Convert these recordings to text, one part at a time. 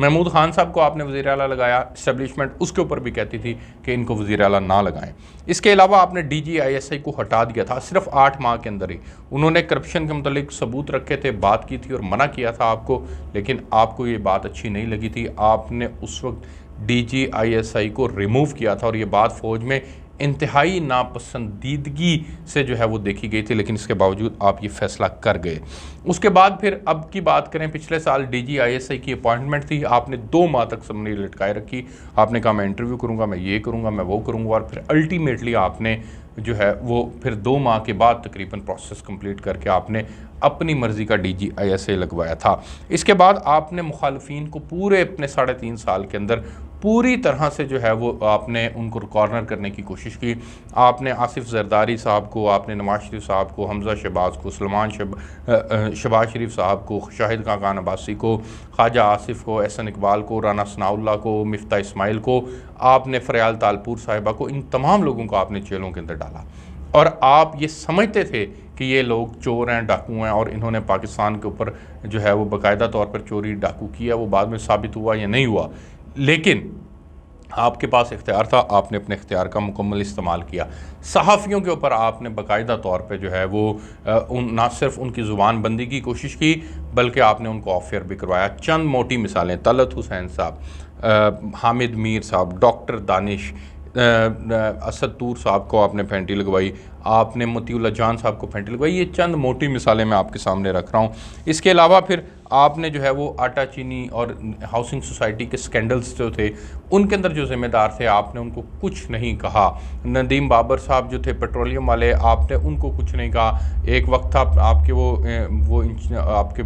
محمود خان صاحب کو آپ نے وزیر اعلیٰ لگایا، اسٹیبلشمنٹ اس کے اوپر بھی کہتی تھی کہ ان کو وزیر اعلیٰ نہ لگائیں۔ اس کے علاوہ آپ نے DGISI کو ہٹا دیا تھا صرف 8 ماہ کے اندر ہی۔ انہوں نے کرپشن کے متعلق ثبوت رکھے تھے، بات کی تھی اور منع کیا تھا آپ کو، لیکن آپ کو یہ بات اچھی نہیں لگی تھی، آپ نے اس وقت DGISI کو ریموو کیا تھا، اور یہ بات فوج میں انتہائی ناپسندیدگی سے جو ہے وہ دیکھی گئی تھی، لیکن اس کے باوجود آپ یہ فیصلہ کر گئے۔ اس کے بعد پھر اب کی بات کریں، پچھلے سال DGISI کی اپوائنٹمنٹ تھی، آپ نے 2 ماہ تک سمنی لٹکائے رکھی، آپ نے کہا میں انٹرویو کروں گا، میں یہ کروں گا، میں وہ کروں گا، اور پھر الٹیمیٹلی آپ نے جو ہے وہ پھر 2 ماہ کے بعد تقریباً پروسیس کمپلیٹ کر کے آپ نے اپنی مرضی کا DGISI لگوایا تھا۔ اس کے بعد آپ نے مخالفین کو پورے اپنے 3.5 سال کے اندر پوری طرح سے جو ہے وہ آپ نے ان کو کارنر کرنے کی کوشش کی۔ آپ نے آصف زرداری صاحب کو، آپ نے نواز شریف صاحب کو، حمزہ شہباز کو، شہباز شریف صاحب کو، شاہد خاقان عباسی کو، خواجہ آصف کو، احسن اقبال کو، رانا ثناء اللہ کو، مفتاح اسماعیل کو، آپ نے فریال تالپور صاحبہ کو، ان تمام لوگوں کو آپ نے جیلوں کے اندر ڈالا، اور آپ یہ سمجھتے تھے کہ یہ لوگ چور ہیں، ڈاکو ہیں، اور انہوں نے پاکستان کے اوپر جو ہے وہ باقاعدہ طور پر چوری ڈاکو کیا۔ وہ بعد میں ثابت ہوا یا نہیں ہوا، لیکن آپ کے پاس اختیار تھا، آپ نے اپنے اختیار کا مکمل استعمال کیا۔ صحافیوں کے اوپر آپ نے باقاعدہ طور پہ جو ہے وہ نہ صرف ان کی زبان بندی کی کوشش کی، بلکہ آپ نے ان کو آف ایئر بھی کروایا۔ چند موٹی مثالیں، طلعت حسین صاحب، حامد میر صاحب، ڈاکٹر دانش، اسد طور صاحب کو آپ نے پھینٹی لگوائی، آپ نے مطیع اللہ جان صاحب کو پھینٹی لگوائی۔ یہ چند موٹی مثالیں میں آپ کے سامنے رکھ رہا ہوں۔ اس کے علاوہ پھر آپ نے جو ہے وہ آٹا چینی اور ہاؤسنگ سوسائٹی کے سکینڈلز جو تھے، ان کے اندر جو ذمہ دار تھے، آپ نے ان کو کچھ نہیں کہا۔ ندیم بابر صاحب جو تھے پیٹرولیم والے، آپ نے ان کو کچھ نہیں کہا۔ ایک وقت تھا آپ کے وہ آپ کے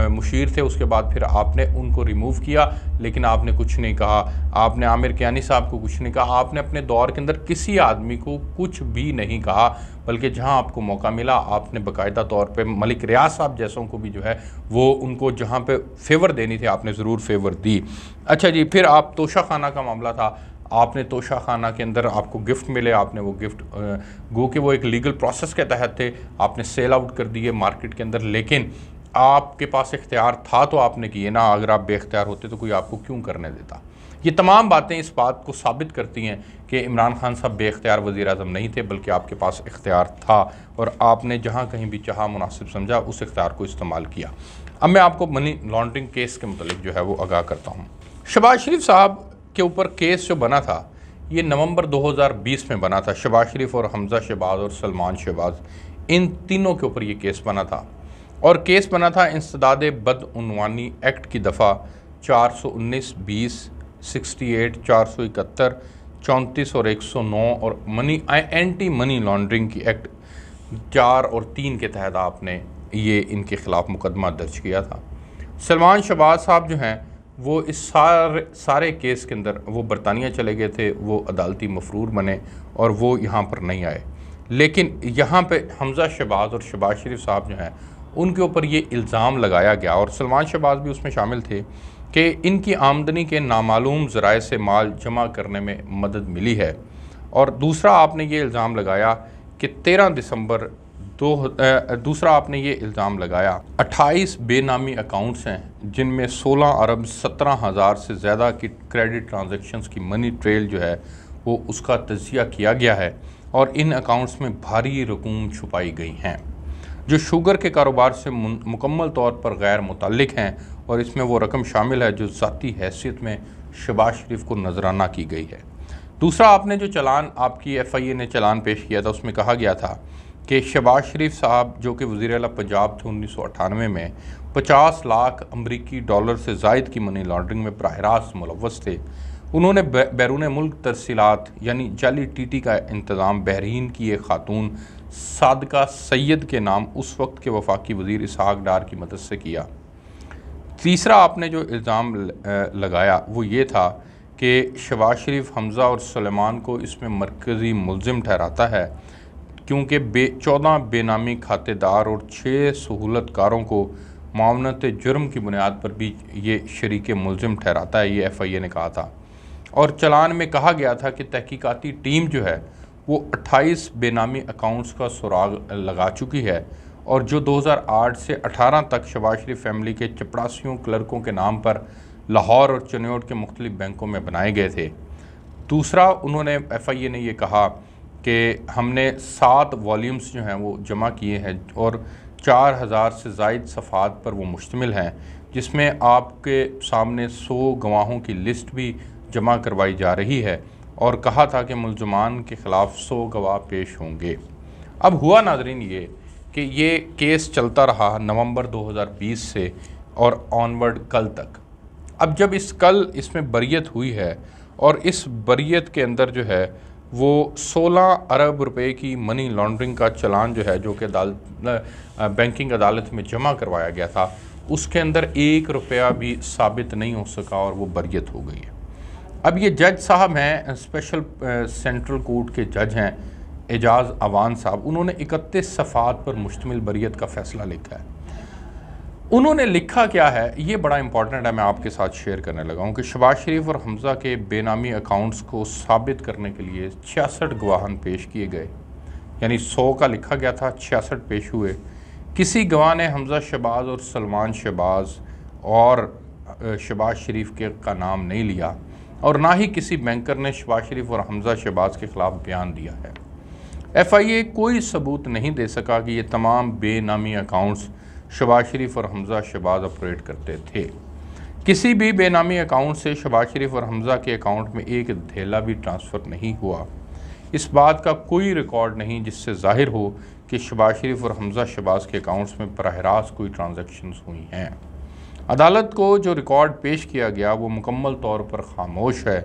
مشیر تھے، اس کے بعد پھر آپ نے ان کو ریموو کیا، لیکن آپ نے کچھ نہیں کہا۔ آپ نے عامر کیانی صاحب کو کچھ نہیں کہا۔ آپ نے اپنے دور کے اندر کسی آدمی کو کچھ بھی نہیں کہا، بلکہ جہاں آپ کو موقع ملا آپ نے باقاعدہ طور پہ ملک ریاض صاحب جیسوں کو بھی جو ہے وہ ان کو جہاں پہ فیور دینی تھی آپ نے ضرور فیور دی۔ اچھا جی، پھر آپ توشہ خانہ کا معاملہ تھا، آپ نے توشہ خانہ کے اندر آپ کو گفٹ ملے، آپ نے وہ گفٹ گو کہ وہ ایک لیگل پروسیس کے تحت تھے، آپ نے سیل آؤٹ کر دیے مارکیٹ کے اندر، لیکن آپ کے پاس اختیار تھا تو آپ نے کیے نا، اگر آپ بے اختیار ہوتے تو کوئی آپ کو کیوں کرنے دیتا؟ یہ تمام باتیں اس بات کو ثابت کرتی ہیں کہ عمران خان صاحب بے اختیار وزیر اعظم نہیں تھے، بلکہ آپ کے پاس اختیار تھا، اور آپ نے جہاں کہیں بھی چاہا مناسب سمجھا اس اختیار کو استعمال کیا۔ اب میں آپ کو منی لانڈرنگ کیس کے متعلق جو ہے وہ آگاہ کرتا ہوں۔ شہباز شریف صاحب کے اوپر کیس جو بنا تھا یہ نومبر 2020 میں بنا تھا۔ شہباز شریف اور حمزہ شہباز اور سلمان شہباز، ان تینوں کے اوپر یہ کیس بنا تھا، اور کیس بنا تھا انسداد بدعنوانی ایکٹ کی دفعہ 419 20 68 471 34 اور 109 اور اینٹی منی لانڈرنگ کی ایکٹ 4 اور 3 کے تحت آپ نے یہ ان کے خلاف مقدمہ درج کیا تھا۔ سلمان شہباز صاحب جو ہیں وہ اس سارے کیس کے اندر وہ برطانیہ چلے گئے تھے، وہ عدالتی مفرور بنے اور وہ یہاں پر نہیں آئے، لیکن یہاں پہ حمزہ شہباز اور شہباز شریف صاحب جو ہیں ان کے اوپر یہ الزام لگایا گیا، اور سلمان شہباز بھی اس میں شامل تھے کہ ان کی آمدنی کے نامعلوم ذرائع سے مال جمع کرنے میں مدد ملی ہے۔ اور دوسرا آپ نے یہ الزام لگایا کہ 13 دسمبر دوسرا آپ نے یہ الزام لگایا 28 بے نامی اکاؤنٹس ہیں جن میں 16 ارب 17 ہزار سے زیادہ کی کریڈٹ ٹرانزیکشنز کی منی ٹریل جو ہے وہ اس کا تجزیہ کیا گیا ہے، اور ان اکاؤنٹس میں بھاری رقوم چھپائی گئی ہیں جو شوگر کے کاروبار سے مکمل طور پر غیر متعلق ہیں، اور اس میں وہ رقم شامل ہے جو ذاتی حیثیت میں شہباز شریف کو نذرانہ کی گئی ہے۔ دوسرا آپ نے جو چلان آپ کی FIA نے چلان پیش کیا تھا اس میں کہا گیا تھا کہ شہباز شریف صاحب جو کہ وزیر اعلیٰ پنجاب تھے 1998 میں 50 لاکھ امریکی ڈالر سے زائد کی منی لانڈرنگ میں براہ راست ملوث تھے۔ انہوں نے بیرون ملک ترسیلات یعنی جعلی TT کا انتظام بحرین کی ایک خاتون صادقہ سید کے نام اس وقت کے وفاقی وزیر اسحاق ڈار کی مدد سے کیا۔ تیسرا آپ نے جو الزام لگایا وہ یہ تھا کہ شہباز شریف حمزہ اور سلیمان کو اس میں مرکزی ملزم ٹھہراتا ہے، کیونکہ 14 بے نامی کھاتے دار اور 6 سہولت کاروں کو معاونت جرم کی بنیاد پر بھی یہ شریک ملزم ٹھہراتا ہے، یہ FIA نے کہا تھا۔ اور چلان میں کہا گیا تھا کہ تحقیقاتی ٹیم جو ہے وہ 28 بے نامی اکاؤنٹس کا سراغ لگا چکی ہے، اور جو 2008 سے 18 تک شہباز شریف فیملی کے چپڑاسیوں کلرکوں کے نام پر لاہور اور چنیوٹ کے مختلف بینکوں میں بنائے گئے تھے۔ دوسرا، انہوں نے ایف آئی اے نے یہ کہا کہ ہم نے 7 والیومز جو ہیں وہ جمع کیے ہیں اور 4000 سے زائد صفحات پر وہ مشتمل ہیں، جس میں آپ کے سامنے 100 گواہوں کی لسٹ بھی جمع کروائی جا رہی ہے، اور کہا تھا کہ ملزمان کے خلاف 100 گواہ پیش ہوں گے۔ اب ہوا ناظرین یہ کہ یہ کیس چلتا رہا نومبر 2020 سے اور آنورڈ کل تک۔ اب جب اس میں بریت ہوئی ہے اور اس بریت کے اندر جو ہے وہ 16 ارب روپے کی منی لانڈرنگ کا چلان جو ہے جو کہ بینکنگ عدالت میں جمع کروایا گیا تھا، اس کے اندر 1 روپیہ بھی ثابت نہیں ہو سکا اور وہ بریت ہو گئی ہے۔ اب یہ جج صاحب ہیں، اسپیشل سینٹرل کورٹ کے جج ہیں اعجاز اعوان صاحب، انہوں نے 31 صفحات پر مشتمل بریت کا فیصلہ لکھا ہے۔ انہوں نے لکھا کیا ہے، یہ بڑا امپورٹنٹ ہے، میں آپ کے ساتھ شیئر کرنے لگا ہوں کہ شہباز شریف اور حمزہ کے بے نامی اکاؤنٹس کو ثابت کرنے کے لیے 66 گواہان پیش کیے گئے، یعنی 100 کا لکھا گیا تھا، 66 پیش ہوئے۔ کسی گواہ نے حمزہ شہباز اور سلمان شہباز اور شہباز شریف کا نام نہیں لیا، اور نہ ہی کسی بینکر نے شہباز شریف اور حمزہ شہباز کے خلاف بیان دیا ہے۔ ایف آئی اے کوئی ثبوت نہیں دے سکا کہ یہ تمام بے نامی اکاؤنٹس شہباز شریف اور حمزہ شہباز آپریٹ کرتے تھے۔ کسی بھی بے نامی اکاؤنٹ سے شہباز شریف اور حمزہ کے اکاؤنٹ میں ایک دھیلا بھی ٹرانسفر نہیں ہوا۔ اس بات کا کوئی ریکارڈ نہیں جس سے ظاہر ہو کہ شہباز شریف اور حمزہ شہباز کے اکاؤنٹس میں براہ راست کوئی ٹرانزیکشنز ہوئی ہیں۔ عدالت کو جو ریکارڈ پیش کیا گیا وہ مکمل طور پر خاموش ہے۔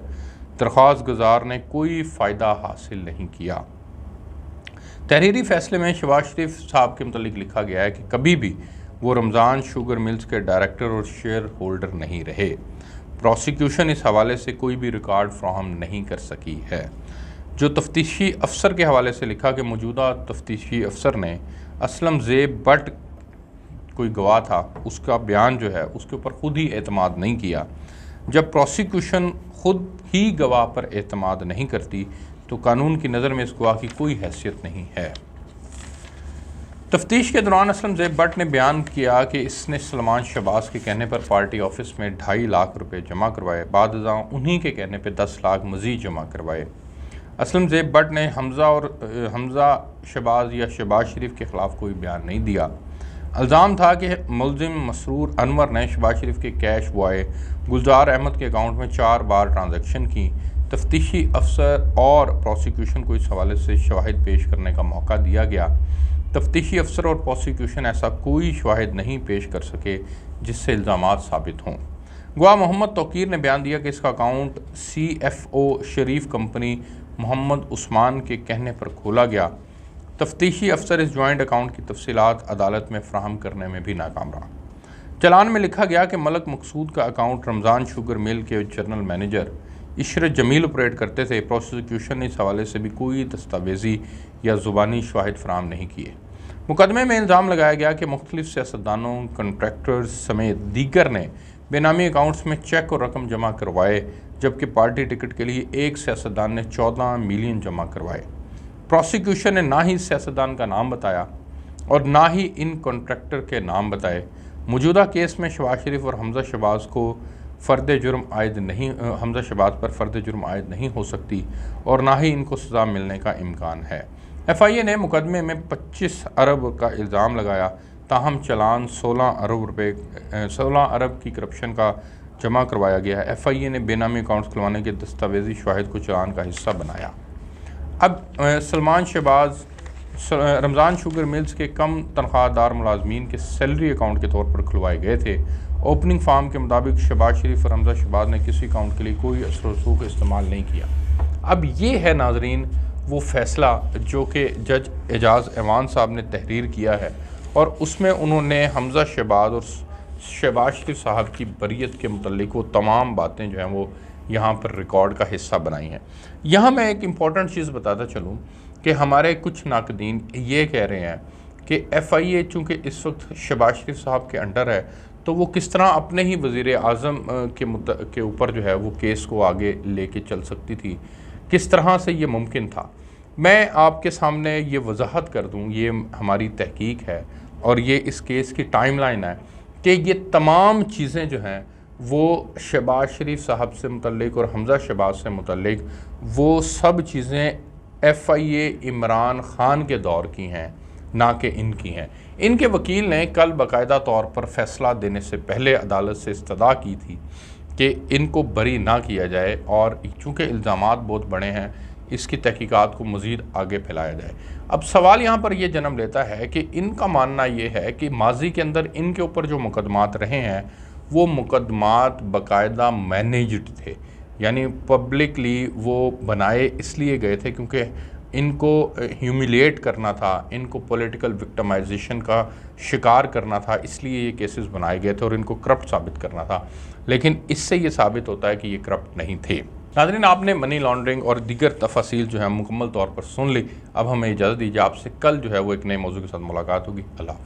درخواست گزار نے کوئی فائدہ حاصل نہیں کیا۔ تحریری فیصلے میں شہباز شریف صاحب کے متعلق لکھا گیا ہے کہ کبھی بھی وہ رمضان شوگر ملز کے ڈائریکٹر اور شیئر ہولڈر نہیں رہے۔ پروسیکیوشن اس حوالے سے کوئی بھی ریکارڈ فراہم نہیں کر سکی ہے۔ جو تفتیشی افسر کے حوالے سے لکھا کہ موجودہ تفتیشی افسر نے اسلم زیب بٹ کوئی گواہ تھا، اس کا بیان جو ہے اس کے اوپر خود ہی اعتماد نہیں کیا۔ جب پروسیکیوشن خود ہی گواہ پر اعتماد نہیں کرتی تو قانون کی نظر میں اس گواہ کی کوئی حیثیت نہیں ہے۔ تفتیش کے دوران اسلم زیب بٹ نے بیان کیا کہ اس نے سلمان شہباز کے کہنے پر پارٹی آفس میں 2.5 لاکھ روپے جمع کروائے، بعد ازاں انہی کے کہنے پہ 10 لاکھ مزید جمع کروائے۔ اسلم زیب بٹ نے حمزہ شہباز یا شہباز شریف کے خلاف کوئی بیان نہیں دیا۔ الزام تھا کہ ملزم مسرور انور نے شہباز شریف کے کیش بوائے گلزار احمد کے اکاؤنٹ میں 4 بار ٹرانزیکشن کی۔ تفتیشی افسر اور پروسیکیوشن کو اس حوالے سے شواہد پیش کرنے کا موقع دیا گیا۔ تفتیشی افسر اور پروسیکیوشن ایسا کوئی شواہد نہیں پیش کر سکے جس سے الزامات ثابت ہوں۔ گواہ محمد توقیر نے بیان دیا کہ اس کا اکاؤنٹ CFO شریف کمپنی محمد عثمان کے کہنے پر کھولا گیا۔ تفتیشی افسر اس جوائنٹ اکاؤنٹ کی تفصیلات عدالت میں فراہم کرنے میں بھی ناکام رہا۔ چلان میں لکھا گیا کہ ملک مقصود کا اکاؤنٹ رمضان شوگر مل کے جنرل مینیجر عشرت جمیل آپریٹ کرتے تھے۔ پروسیکیوشن نے اس حوالے سے بھی کوئی دستاویزی یا زبانی شواہد فراہم نہیں کیے۔ مقدمے میں الزام لگایا گیا کہ مختلف سیاستدانوں، کنٹریکٹرز سمیت دیگر نے بے نامی اکاؤنٹس میں چیک اور رقم جمع کروائے، جبکہ پارٹی ٹکٹ کے لیے ایک سیاستدان نے 14 ملین جمع کروائے۔ پروسیکیوشن نے نہ ہی سیاستدان کا نام بتایا اور نہ ہی ان کنٹریکٹر کے نام بتائے۔ موجودہ کیس میں شہباز شریف اور حمزہ شہباز پر فرد جرم عائد نہیں ہو سکتی اور نہ ہی ان کو سزا ملنے کا امکان ہے۔ ایف آئی اے نے مقدمے میں 25 ارب کا الزام لگایا، تاہم چلان 16 ارب کی کرپشن کا جمع کروایا گیا ہے۔ ایف آئی اے نے بے نامی اکاؤنٹس کھلوانے کے دستاویزی شواہد کو چلان کا حصہ بنایا۔ اب سلمان شہباز رمضان شوگر ملز کے کم تنخواہ دار ملازمین کے سیلری اکاؤنٹ کے طور پر کھلوائے گئے تھے۔ اوپننگ فارم کے مطابق شہباز شریف اور حمزہ شہباز نے کسی اکاؤنٹ کے لیے کوئی اثر و رسوخ استعمال نہیں کیا۔ اب یہ ہے ناظرین وہ فیصلہ جو کہ جج اعجاز اعوان صاحب نے تحریر کیا ہے، اور اس میں انہوں نے حمزہ شہباز اور شہباز شریف صاحب کی بریت کے متعلق وہ تمام باتیں جو ہیں وہ یہاں پر ریکارڈ کا حصہ بنائی ہیں۔ یہاں میں ایک امپورٹنٹ چیز بتاتا چلوں کہ ہمارے کچھ ناقدین یہ کہہ رہے ہیں کہ ایف آئی اے چونکہ اس وقت شہباز شریف صاحب کے انڈر ہے تو وہ کس طرح اپنے ہی وزیر اعظم کے اوپر جو ہے وہ کیس کو آگے لے کے چل سکتی تھی، کس طرح سے یہ ممکن تھا۔ میں آپ کے سامنے یہ وضاحت کر دوں، یہ ہماری تحقیق ہے اور یہ اس کیس کی ٹائم لائن ہے کہ یہ تمام چیزیں جو ہیں وہ شہباز شریف صاحب سے متعلق اور حمزہ شہباز سے متعلق وہ سب چیزیں ایف آئی اے عمران خان کے دور کی ہیں، نہ کہ ان کی ہیں۔ ان کے وکیل نے کل باقاعدہ طور پر فیصلہ دینے سے پہلے عدالت سے استدعا کی تھی کہ ان کو بری نہ کیا جائے، اور چونکہ الزامات بہت بڑے ہیں اس کی تحقیقات کو مزید آگے پھیلایا جائے۔ اب سوال یہاں پر یہ جنم لیتا ہے کہ ان کا ماننا یہ ہے کہ ماضی کے اندر ان کے اوپر جو مقدمات رہے ہیں وہ مقدمات باقاعدہ مینیجڈ تھے، یعنی پبلکلی وہ بنائے اس لیے گئے تھے کیونکہ ان کو ہیوملیٹ کرنا تھا، ان کو پولیٹیکل وکٹمائزیشن کا شکار کرنا تھا، اس لیے یہ کیسز بنائے گئے تھے اور ان کو کرپٹ ثابت کرنا تھا، لیکن اس سے یہ ثابت ہوتا ہے کہ یہ کرپٹ نہیں تھے۔ ناظرین، آپ نے منی لانڈرنگ اور دیگر تفاصیل جو ہے مکمل طور پر سن لی۔ اب ہمیں اجازت دیجیے، آپ سے کل جو ہے وہ ایک نئے موضوع کے ساتھ ملاقات ہوگی۔ اللہ حافظ۔